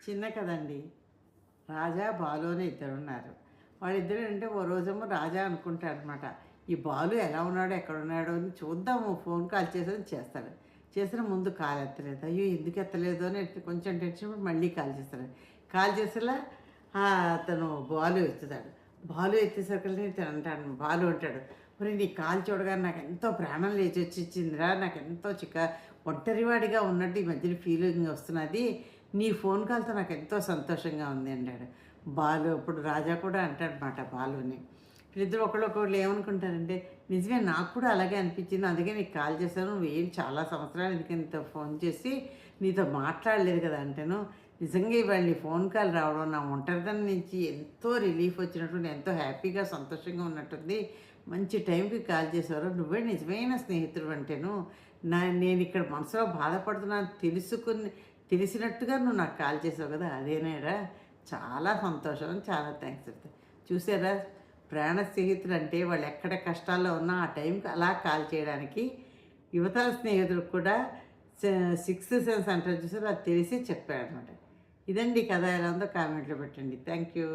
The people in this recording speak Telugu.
చిన్న కదండి. రాజా, బాలు అని ఇద్దరున్నారు. వాళ్ళిద్దరు అంటే ఓ రోజేమో రాజా అనుకుంటాడనమాట. ఈ బాలు ఎలా ఉన్నాడో, ఎక్కడున్నాడో అని చూద్దాము ఫోన్ కాల్ చేసేది చేస్తాడు. చేసిన ముందు కాల్ ఎత్తలేదు. అయ్యో! ఎందుకు ఎత్తలేదు అని కొంచెం టెన్షన్ పడి మళ్ళీ కాల్ చేస్తాడు. కాల్ చేసేలా అతను బాలు ఎత్తుతాడు. బాలు ఎత్తేసరికల్నే ఇతను అంటాడు, బాలు అంటాడు, ఒరేయ్! నీ కాల్ చూడగానే నాకెంతో ప్రాణం లేచొచ్చిచ్చిందిరా. నాకెంతో ఒంటరివాడిగా ఉన్నట్టు ఈ మధ్యన ఫీలింగ్ వస్తున్నది. నీ ఫోన్ కాల్‌తో నాకెంతో సంతోషంగా ఉంది అన్నాడు. బాలు అప్పుడు రాజా కూడా అంటాడనమాట బాలుని. వీళ్ళిద్దరూ ఒకళ్ళొకళ్ళు ఏమనుకుంటారంటే, నిజమే నాకు కూడా అలాగే అనిపించింది. అందుకే నీకు కాల్ చేశాను. నువ్వేం చాలా సంవత్సరాల ఎందుకు నీతో ఫోన్ చేసి నీతో మాట్లాడలేదు కదా అంటేను, నిజంగా ఇవాళ నీ ఫోన్ కాల్ రావడం నా ఒంటరితనం నుంచి ఎంతో రిలీఫ్ వచ్చినట్టుంది. ఎంతో హ్యాపీగా, సంతోషంగా ఉన్నట్టుంది. మంచి టైంకి కాల్ చేశారు. నువ్వే నిజమైన స్నేహితుడు అంటేను. నేనిక్కడ మనసులో బాధపడుతున్నాను తెలిసినట్టుగా నువ్వు నాకు కాల్ చేసావు కదా! అదేనేరా చాలా సంతోషం. చాలా థాంక్స్ చెప్తా. చూసారా, ప్రాణ స్నేహితులంటే వాళ్ళు ఎక్కడ కష్టాల్లో ఉన్నా ఆ టైంకి అలా కాల్ చేయడానికి యువతల స్నేహితుడికి కూడా స సిక్స్త్ సెన్స్ అంటారు చూసారా, అది తెలిసి చెప్పాడనమాట. ఇదండి కథ. ఎలా ఉందో కామెంట్‌లో పెట్టండి. Thank you.